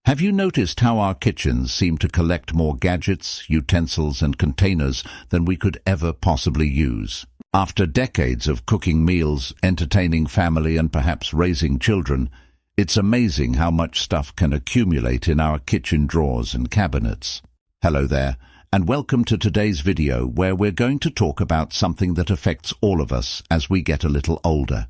Have you noticed how our kitchens seem to collect more gadgets, utensils and containers than we could ever possibly use? After decades of cooking meals, entertaining family and perhaps raising children, it's amazing how much stuff can accumulate in our kitchen drawers and cabinets. Hello there, and welcome to today's video where we're going to talk about something that affects all of us as we get a little older.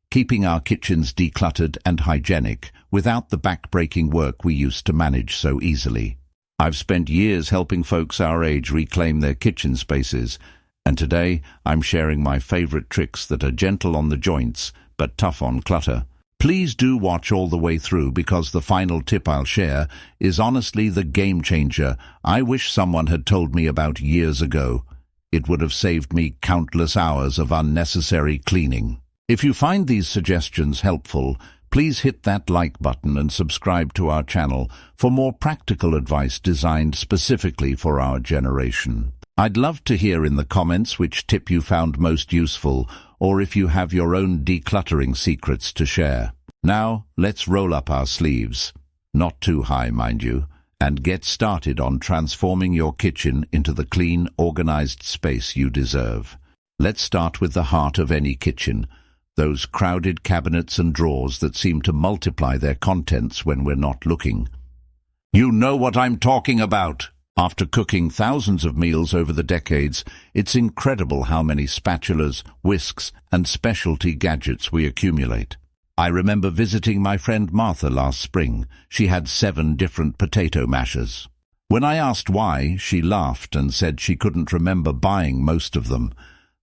Keeping our kitchens decluttered and hygienic without the back-breaking work we used to manage so easily. I've spent years helping folks our age reclaim their kitchen spaces, and today I'm sharing my favorite tricks that are gentle on the joints but tough on clutter. Please do watch all the way through because the final tip I'll share is honestly the game changer I wish someone had told me about years ago. It would have saved me countless hours of unnecessary cleaning. If you find these suggestions helpful, please hit that like button and subscribe to our channel for more practical advice designed specifically for our generation. I'd love to hear in the comments which tip you found most useful, or if you have your own decluttering secrets to share. Now, let's roll up our sleeves, not too high, mind you, and get started on transforming your kitchen into the clean, organized space you deserve. Let's start with the heart of any kitchen, those crowded cabinets and drawers that seem to multiply their contents when we're not looking. You know what I'm talking about! After cooking thousands of meals over the decades, it's incredible how many spatulas, whisks, and specialty gadgets we accumulate. I remember visiting my friend Martha last spring. She had 7 different potato mashers. When I asked why, she laughed and said she couldn't remember buying most of them.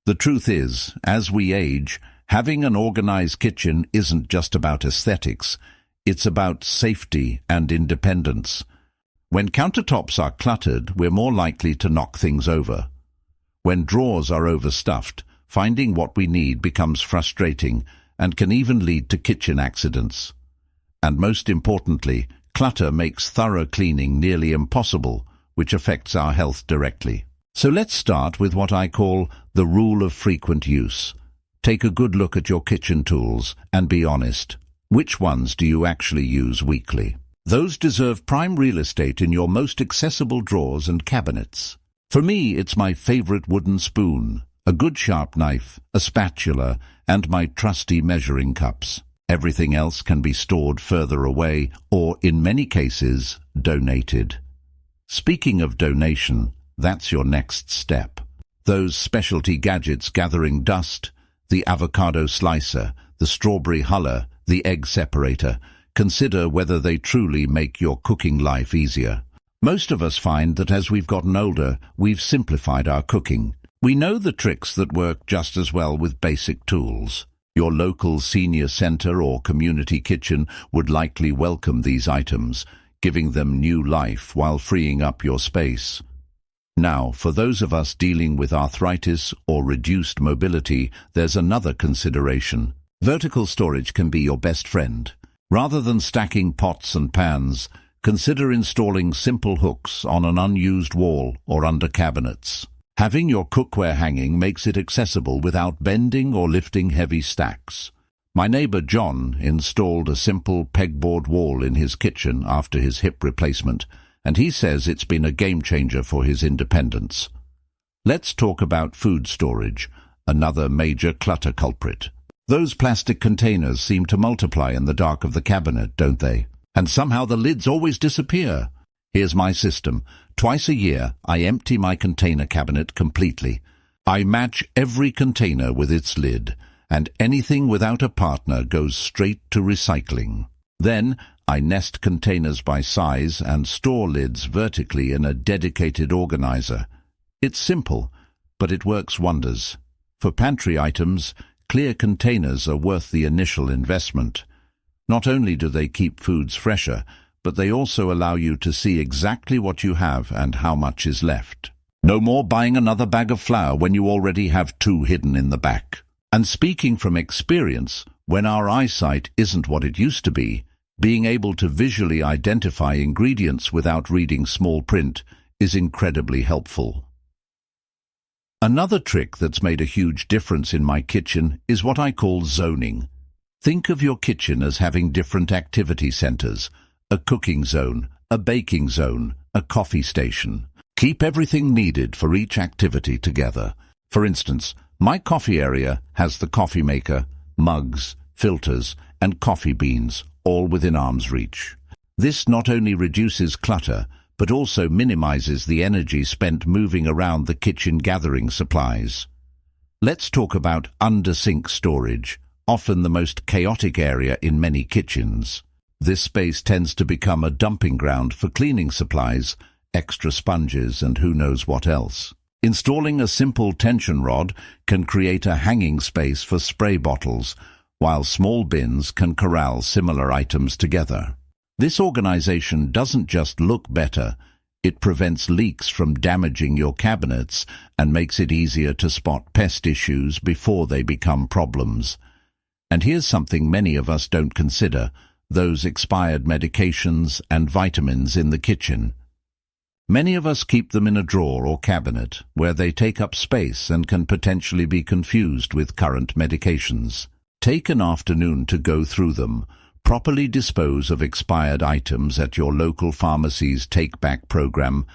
The truth is, as we age, having an organized kitchen isn't just about aesthetics, it's about safety and independence. When countertops are cluttered, we're more likely to knock things over. When drawers are overstuffed, finding what we need becomes frustrating and can even lead to kitchen accidents. And most importantly, clutter makes thorough cleaning nearly impossible, which affects our health directly. So let's start with what I call the rule of frequent use. Take a good look at your kitchen tools and be honest. Which ones do you actually use weekly? Those deserve prime real estate in your most accessible drawers and cabinets. For me, it's my favorite wooden spoon, a good sharp knife, a spatula, and my trusty measuring cups. Everything else can be stored further away or, in many cases, donated. Speaking of donation, that's your next step. Those specialty gadgets gathering dust, the avocado slicer, the strawberry huller, the egg separator. Consider whether they truly make your cooking life easier. Most of us find that as we've gotten older, we've simplified our cooking. We know the tricks that work just as well with basic tools. Your local senior center or community kitchen would likely welcome these items, giving them new life while freeing up your space. Now, for those of us dealing with arthritis or reduced mobility, there's another consideration. Vertical storage can be your best friend. Rather than stacking pots and pans, consider installing simple hooks on an unused wall or under cabinets. Having your cookware hanging makes it accessible without bending or lifting heavy stacks. My neighbor John installed a simple pegboard wall in his kitchen after his hip replacement, and he says it's been a game-changer for his independence. Let's talk about food storage, another major clutter culprit. Those plastic containers seem to multiply in the dark of the cabinet, don't they? And somehow the lids always disappear. Here's my system. Twice a year, I empty my container cabinet completely. I match every container with its lid, and anything without a partner goes straight to recycling. Then, I nest containers by size and store lids vertically in a dedicated organizer. It's simple, but it works wonders. For pantry items, clear containers are worth the initial investment. Not only do they keep foods fresher, but they also allow you to see exactly what you have and how much is left. No more buying another bag of flour when you already have 2 hidden in the back. And speaking from experience, when our eyesight isn't what it used to be, being able to visually identify ingredients without reading small print is incredibly helpful. Another trick that's made a huge difference in my kitchen is what I call zoning. Think of your kitchen as having different activity centers, a cooking zone, a baking zone, a coffee station. Keep everything needed for each activity together. For instance, my coffee area has the coffee maker, mugs, filters, and coffee beans, all within arm's reach. This not only reduces clutter, but also minimizes the energy spent moving around the kitchen gathering supplies. Let's talk about under-sink storage, often the most chaotic area in many kitchens. This space tends to become a dumping ground for cleaning supplies, extra sponges, and who knows what else. Installing a simple tension rod can create a hanging space for spray bottles, while small bins can corral similar items together. This organization doesn't just look better, it prevents leaks from damaging your cabinets and makes it easier to spot pest issues before they become problems. And here's something many of us don't consider: those expired medications and vitamins in the kitchen. Many of us keep them in a drawer or cabinet, where they take up space and can potentially be confused with current medications. Take an afternoon to go through them. Properly dispose of expired items at your local pharmacy's take-back program,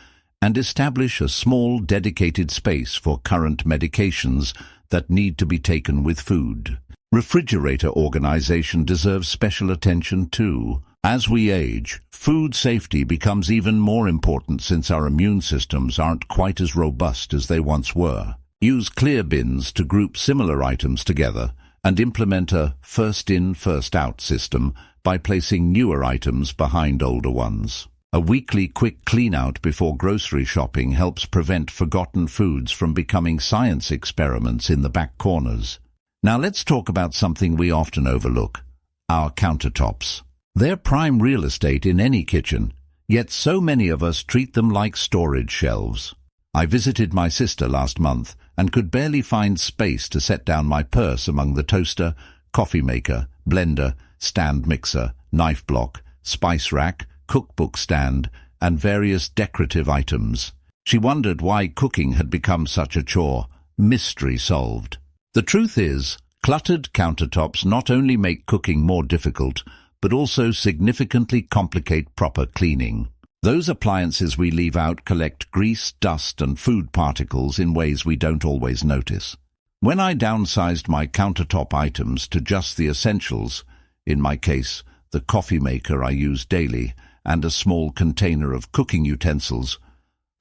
and establish a small dedicated space for current medications that need to be taken with food. Refrigerator organization deserves special attention too. As we age, food safety becomes even more important since our immune systems aren't quite as robust as they once were. Use clear bins to group similar items together, and implement a first-in, first-out system by placing newer items behind older ones. A weekly quick clean-out before grocery shopping helps prevent forgotten foods from becoming science experiments in the back corners. Now let's talk about something we often overlook: our countertops. They're prime real estate in any kitchen, yet so many of us treat them like storage shelves. I visited my sister last month and could barely find space to set down my purse among the toaster, coffee maker, blender, stand mixer, knife block, spice rack, cookbook stand, and various decorative items. She wondered why cooking had become such a chore. Mystery solved. The truth is, cluttered countertops not only make cooking more difficult, but also significantly complicate proper cleaning. Those appliances we leave out collect grease, dust, and food particles in ways we don't always notice. When I downsized my countertop items to just the essentials, in my case, the coffee maker I use daily, and a small container of cooking utensils,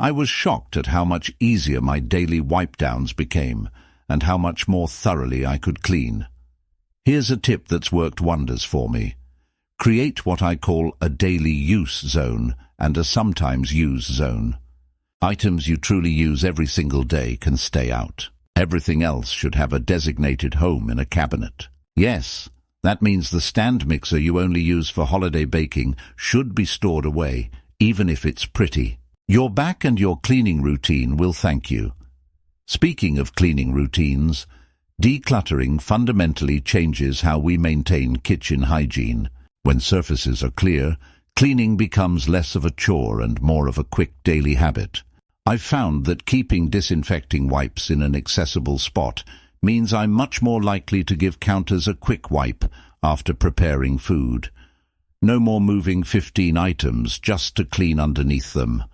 I was shocked at how much easier my daily wipe-downs became, and how much more thoroughly I could clean. Here's a tip that's worked wonders for me. Create what I call a daily use zone and a sometimes use zone. Items you truly use every single day can stay out. Everything else should have a designated home in a cabinet. Yes, that means the stand mixer you only use for holiday baking should be stored away, even if it's pretty. Your back and your cleaning routine will thank you. Speaking of cleaning routines, decluttering fundamentally changes how we maintain kitchen hygiene. When surfaces are clear, cleaning becomes less of a chore and more of a quick daily habit. I've found that keeping disinfecting wipes in an accessible spot means I'm much more likely to give counters a quick wipe after preparing food. No more moving 15 items just to clean underneath them.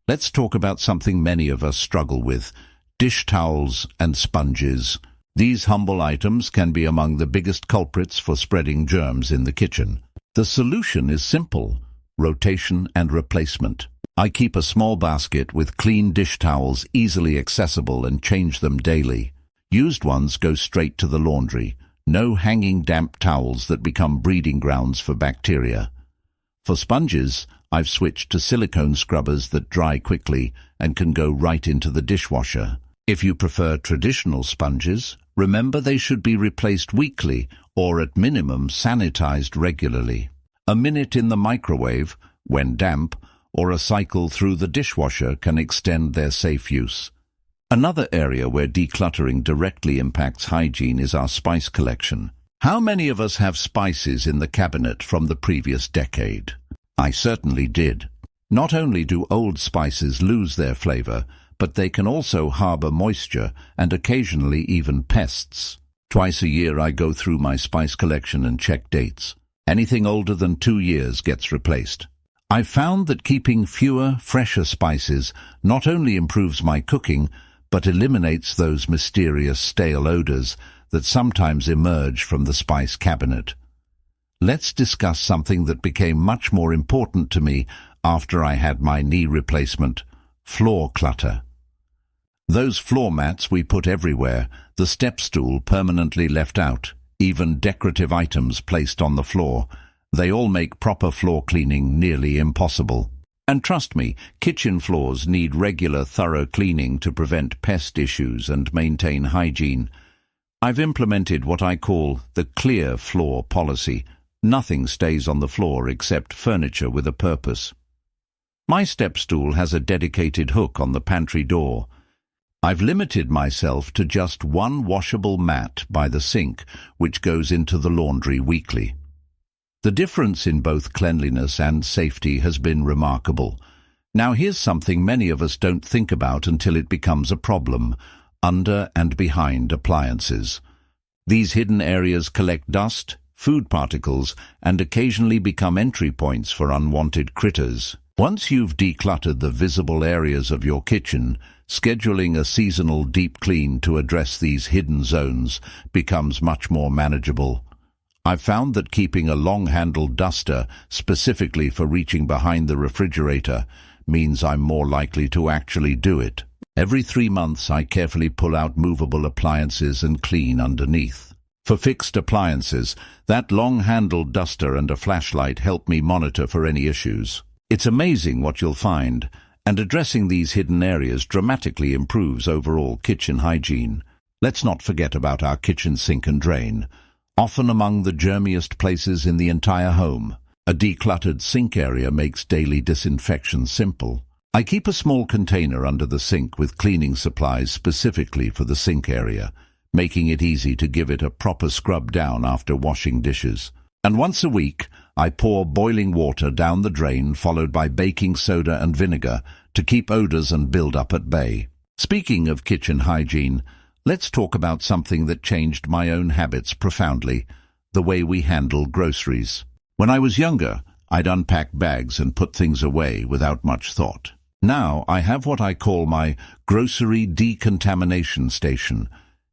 Let's talk about something many of us struggle with: dish towels and sponges. These humble items can be among the biggest culprits for spreading germs in the kitchen. The solution is simple: rotation and replacement. I keep a small basket with clean dish towels easily accessible and change them daily. Used ones go straight to the laundry. No hanging damp towels that become breeding grounds for bacteria. For sponges, I've switched to silicone scrubbers that dry quickly and can go right into the dishwasher. If you prefer traditional sponges, remember they should be replaced weekly or at minimum sanitized regularly. A minute in the microwave, when damp, or a cycle through the dishwasher can extend their safe use. Another area where decluttering directly impacts hygiene is our spice collection. How many of us have spices in the cabinet from the previous decade? I certainly did. Not only do old spices lose their flavor, but they can also harbor moisture and occasionally even pests. Twice a year I go through my spice collection and check dates. Anything older than 2 years gets replaced. I've found that keeping fewer, fresher spices not only improves my cooking, but eliminates those mysterious stale odors that sometimes emerge from the spice cabinet. Let's discuss something that became much more important to me after I had my knee replacement: floor clutter. Those floor mats we put everywhere, the step stool permanently left out, even decorative items placed on the floor, they all make proper floor cleaning nearly impossible. And trust me, kitchen floors need regular, thorough cleaning to prevent pest issues and maintain hygiene. I've implemented what I call the clear floor policy. Nothing stays on the floor except furniture with a purpose. My step stool has a dedicated hook on the pantry door. I've limited myself to just one washable mat by the sink, which goes into the laundry weekly. The difference in both cleanliness and safety has been remarkable. Now here's something many of us don't think about until it becomes a problem: under and behind appliances. These hidden areas collect dust, food particles, and occasionally become entry points for unwanted critters. Once you've decluttered the visible areas of your kitchen, scheduling a seasonal deep clean to address these hidden zones becomes much more manageable. I've found that keeping a long-handled duster specifically for reaching behind the refrigerator means I'm more likely to actually do it. Every 3 months I carefully pull out movable appliances and clean underneath. For fixed appliances, that long-handled duster and a flashlight help me monitor for any issues. It's amazing what you'll find, and addressing these hidden areas dramatically improves overall kitchen hygiene. Let's not forget about our kitchen sink and drain, often among the germiest places in the entire home. A decluttered sink area makes daily disinfection simple. I keep a small container under the sink with cleaning supplies specifically for the sink area, making it easy to give it a proper scrub down after washing dishes. And once a week, I pour boiling water down the drain, followed by baking soda and vinegar to keep odors and build-up at bay. Speaking of kitchen hygiene, let's talk about something that changed my own habits profoundly: the way we handle groceries. When I was younger, I'd unpack bags and put things away without much thought. Now I have what I call my grocery decontamination station.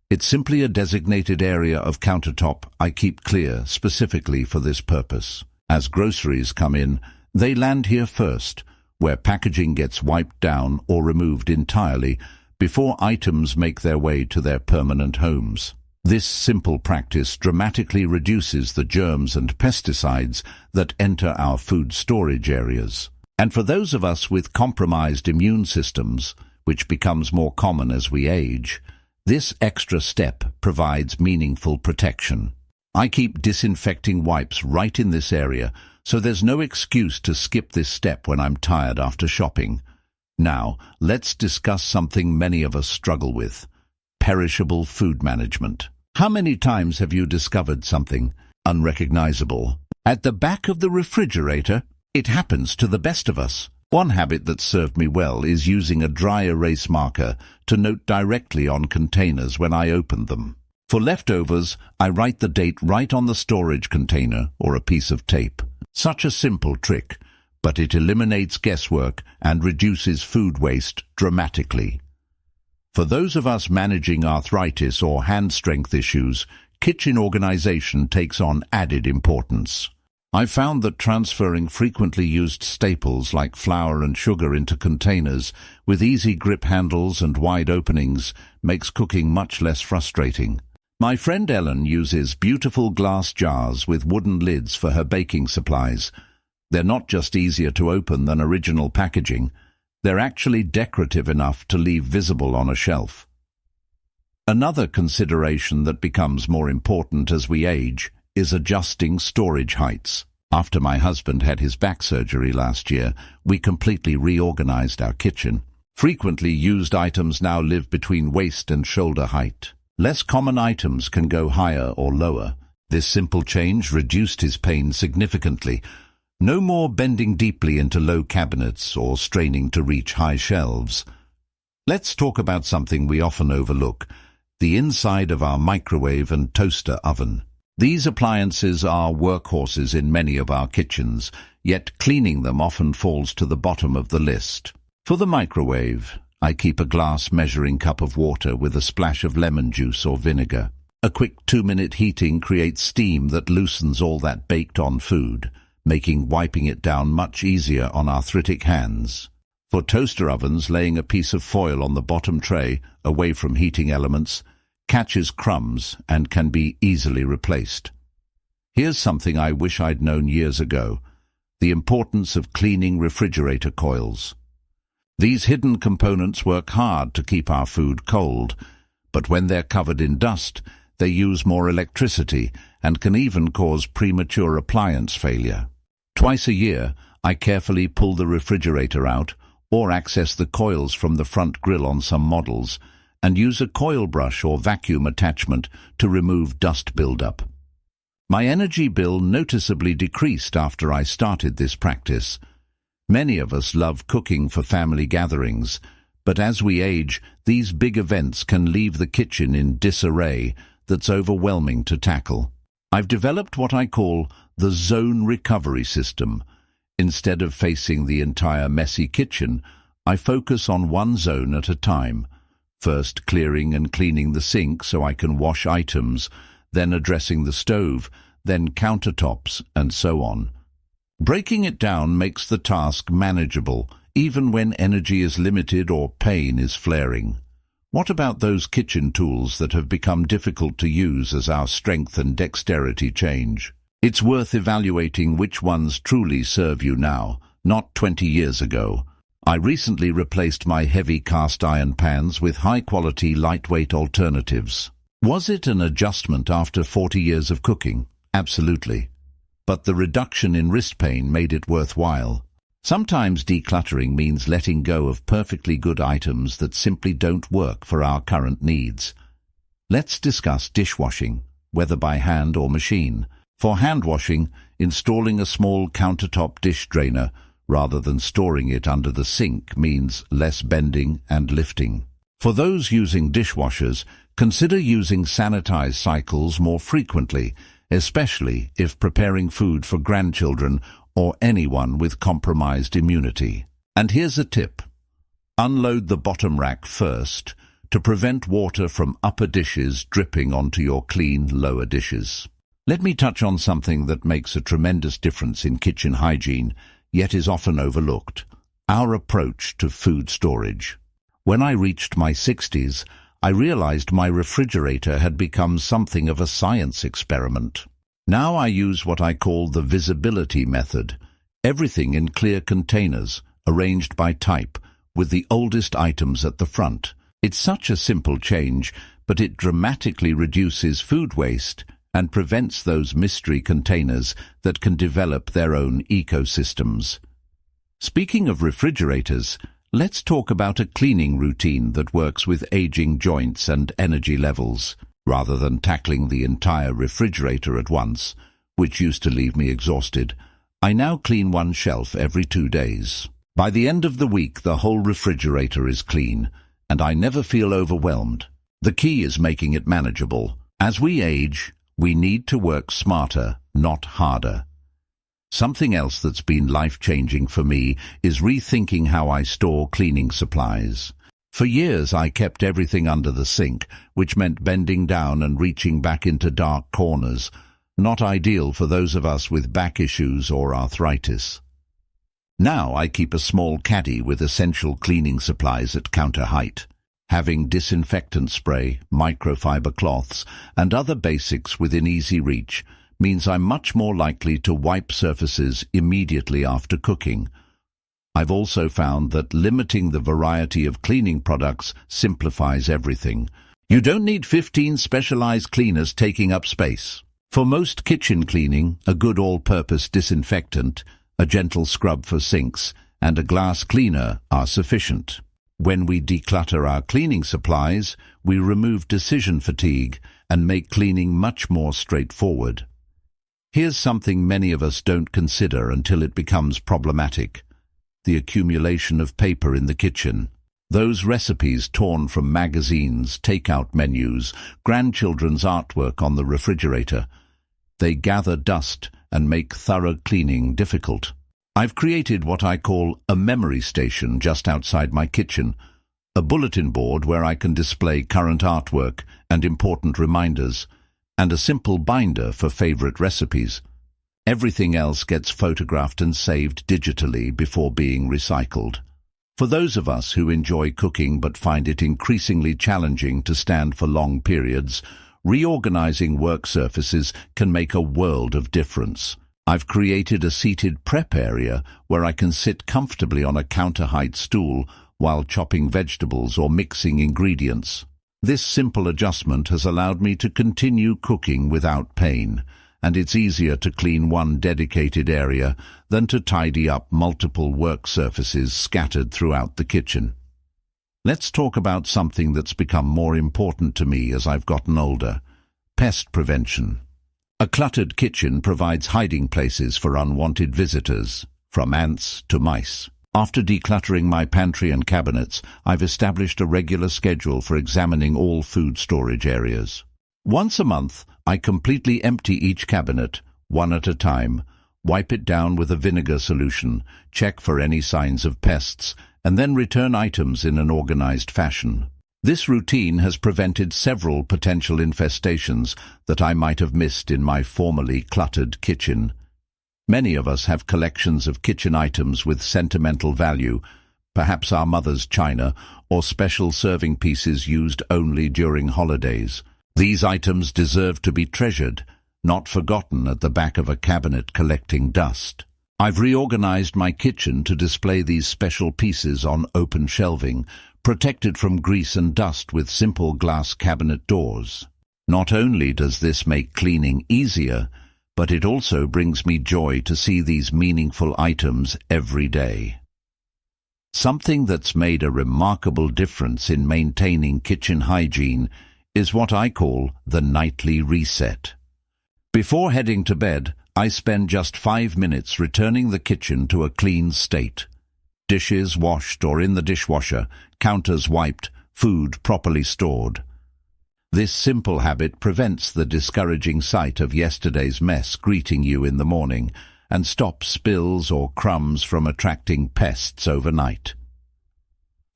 It's simply a designated area of countertop I keep clear specifically for this purpose. As groceries come in, they land here first, where packaging gets wiped down or removed entirely before items make their way to their permanent homes. This simple practice dramatically reduces the germs and pesticides that enter our food storage areas. And for those of us with compromised immune systems, which becomes more common as we age, this extra step provides meaningful protection. I keep disinfecting wipes right in this area, so there's no excuse to skip this step when I'm tired after shopping. Now, let's discuss something many of us struggle with: perishable food management. How many times have you discovered something unrecognizable at the back of the refrigerator? It happens to the best of us. One habit that served me well is using a dry erase marker to note directly on containers when I open them. For leftovers, I write the date right on the storage container or a piece of tape. Such a simple trick, but it eliminates guesswork and reduces food waste dramatically. For those of us managing arthritis or hand strength issues, kitchen organization takes on added importance. I found that transferring frequently used staples like flour and sugar into containers with easy grip handles and wide openings makes cooking much less frustrating. My friend Ellen uses beautiful glass jars with wooden lids for her baking supplies. They're not just easier to open than original packaging, they're actually decorative enough to leave visible on a shelf. Another consideration that becomes more important as we age is adjusting storage heights. After my husband had his back surgery last year, we completely reorganized our kitchen. Frequently used items now live between waist and shoulder height. Less common items can go higher or lower. This simple change reduced his pain significantly. No more bending deeply into low cabinets or straining to reach high shelves. Let's talk about something we often overlook: the inside of our microwave and toaster oven. These appliances are workhorses in many of our kitchens, yet cleaning them often falls to the bottom of the list. For the microwave, I keep a glass measuring cup of water with a splash of lemon juice or vinegar. A quick 2-minute heating creates steam that loosens all that baked-on food, making wiping it down much easier on arthritic hands. For toaster ovens, laying a piece of foil on the bottom tray, away from heating elements, catches crumbs and can be easily replaced. Here's something I wish I'd known years ago: the importance of cleaning refrigerator coils. These hidden components work hard to keep our food cold, but when they're covered in dust, they use more electricity and can even cause premature appliance failure. Twice a year, I carefully pull the refrigerator out or access the coils from the front grille on some models and use a coil brush or vacuum attachment to remove dust buildup. My energy bill noticeably decreased after I started this practice. Many of us love cooking for family gatherings, but as we age, these big events can leave the kitchen in disarray that's overwhelming to tackle. I've developed what I call the zone recovery system. Instead of facing the entire messy kitchen, I focus on one zone at a time, first clearing and cleaning the sink so I can wash items, then addressing the stove, then countertops, and so on. Breaking it down makes the task manageable, even when energy is limited or pain is flaring. What about those kitchen tools that have become difficult to use as our strength and dexterity change? It's worth evaluating which ones truly serve you now, not 20 years ago. I recently replaced my heavy cast iron pans with high-quality, lightweight alternatives. Was it an adjustment after 40 years of cooking? Absolutely. But the reduction in wrist pain made it worthwhile. Sometimes decluttering means letting go of perfectly good items that simply don't work for our current needs. Let's discuss dishwashing, whether by hand or machine. For hand washing, installing a small countertop dish drainer rather than storing it under the sink means less bending and lifting. For those using dishwashers, consider using sanitized cycles more frequently, especially if preparing food for grandchildren or anyone with compromised immunity. And here's a tip: unload the bottom rack first to prevent water from upper dishes dripping onto your clean lower dishes. Let me touch on something that makes a tremendous difference in kitchen hygiene, yet is often overlooked: our approach to food storage. When I reached my 60s, I realized my refrigerator had become something of a science experiment. Now I use what I call the visibility method. Everything in clear containers, arranged by type, with the oldest items at the front. It's such a simple change, but it dramatically reduces food waste and prevents those mystery containers that can develop their own ecosystems. Speaking of refrigerators, let's talk about a cleaning routine that works with aging joints and energy levels. Rather than tackling the entire refrigerator at once, which used to leave me exhausted, I now clean one shelf every 2 days. By the end of the week, the whole refrigerator is clean, and I never feel overwhelmed. The key is making it manageable. As we age, we need to work smarter, not harder. Something else that's been life-changing for me is rethinking how I store cleaning supplies. For years I kept everything under the sink, which meant bending down and reaching back into dark corners, not ideal for those of us with back issues or arthritis. Now I keep a small caddy with essential cleaning supplies at counter height. Having disinfectant spray, microfiber cloths, and other basics within easy reach means I'm much more likely to wipe surfaces immediately after cooking. I've also found that limiting the variety of cleaning products simplifies everything. You don't need 15 specialized cleaners taking up space. For most kitchen cleaning, a good all-purpose disinfectant, a gentle scrub for sinks, and a glass cleaner are sufficient. When we declutter our cleaning supplies, we remove decision fatigue and make cleaning much more straightforward. Here's something many of us don't consider until it becomes problematic: the accumulation of paper in the kitchen. Those recipes torn from magazines, takeout menus, grandchildren's artwork on the refrigerator. They gather dust and make thorough cleaning difficult. I've created what I call a memory station just outside my kitchen, a bulletin board where I can display current artwork and important reminders, and a simple binder for favorite recipes. Everything else gets photographed and saved digitally before being recycled. For those of us who enjoy cooking but find it increasingly challenging to stand for long periods, reorganizing work surfaces can make a world of difference. I've created a seated prep area where I can sit comfortably on a counter-height stool while chopping vegetables or mixing ingredients. This simple adjustment has allowed me to continue cooking without pain, and it's easier to clean one dedicated area than to tidy up multiple work surfaces scattered throughout the kitchen. Let's talk about something that's become more important to me as I've gotten older: pest prevention. A cluttered kitchen provides hiding places for unwanted visitors, from ants to mice. After decluttering my pantry and cabinets, I've established a regular schedule for examining all food storage areas. Once a month, I completely empty each cabinet, one at a time, wipe it down with a vinegar solution, check for any signs of pests, and then return items in an organized fashion. This routine has prevented several potential infestations that I might have missed in my formerly cluttered kitchen. Many of us have collections of kitchen items with sentimental value, perhaps our mother's china or special serving pieces used only during holidays. These items deserve to be treasured, not forgotten at the back of a cabinet collecting dust. I've reorganized my kitchen to display these special pieces on open shelving, protected from grease and dust with simple glass cabinet doors. Not only does this make cleaning easier, but it also brings me joy to see these meaningful items every day. Something that's made a remarkable difference in maintaining kitchen hygiene is what I call the nightly reset. Before heading to bed, I spend just 5 minutes returning the kitchen to a clean state. Dishes washed or in the dishwasher, counters wiped, food properly stored. This simple habit prevents the discouraging sight of yesterday's mess greeting you in the morning and stops spills or crumbs from attracting pests overnight.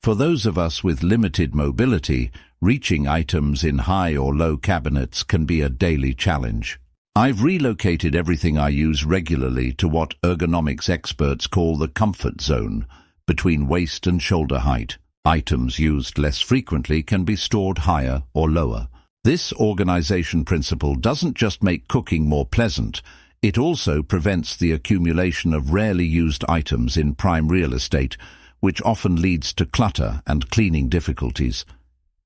For those of us with limited mobility, reaching items in high or low cabinets can be a daily challenge. I've relocated everything I use regularly to what ergonomics experts call the comfort zone, between waist and shoulder height. Items used less frequently can be stored higher or lower. This organization principle doesn't just make cooking more pleasant, it also prevents the accumulation of rarely used items in prime real estate, which often leads to clutter and cleaning difficulties.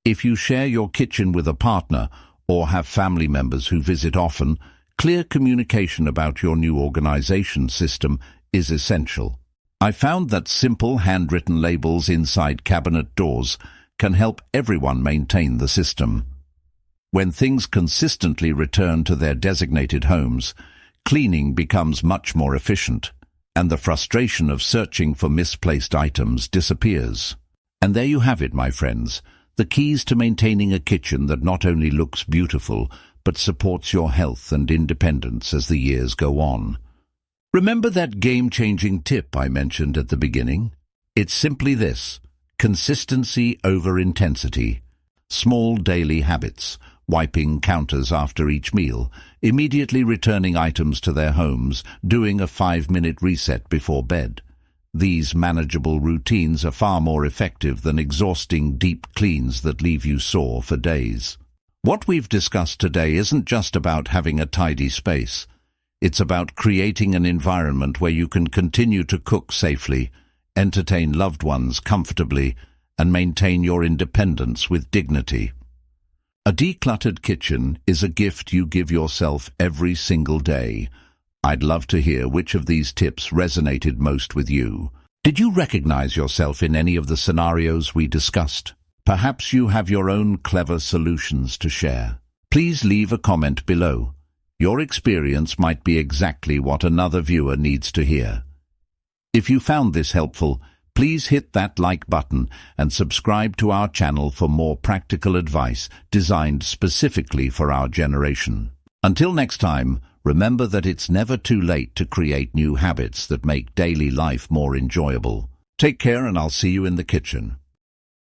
If you share your kitchen with a partner or have family members who visit often, clear communication about your new organization system is essential. I found that simple handwritten labels inside cabinet doors can help everyone maintain the system. When things consistently return to their designated homes, cleaning becomes much more efficient, and the frustration of searching for misplaced items disappears. And there you have it, my friends, the keys to maintaining a kitchen that not only looks beautiful, but supports your health and independence as the years go on. Remember that game-changing tip I mentioned at the beginning? It's simply this: consistency over intensity. Small daily habits, wiping counters after each meal, immediately returning items to their homes, doing a 5-minute reset before bed. These manageable routines are far more effective than exhausting deep cleans that leave you sore for days. What we've discussed today isn't just about having a tidy space. It's about creating an environment where you can continue to cook safely, entertain loved ones comfortably, and maintain your independence with dignity. A decluttered kitchen is a gift you give yourself every single day. I'd love to hear which of these tips resonated most with you. Did you recognize yourself in any of the scenarios we discussed? Perhaps you have your own clever solutions to share. Please leave a comment below. Your experience might be exactly what another viewer needs to hear. If you found this helpful, please hit that like button and subscribe to our channel for more practical advice designed specifically for our generation. Until next time, Remember that it's never too late to create new habits that make daily life more enjoyable. Take care, and I'll see you in the kitchen.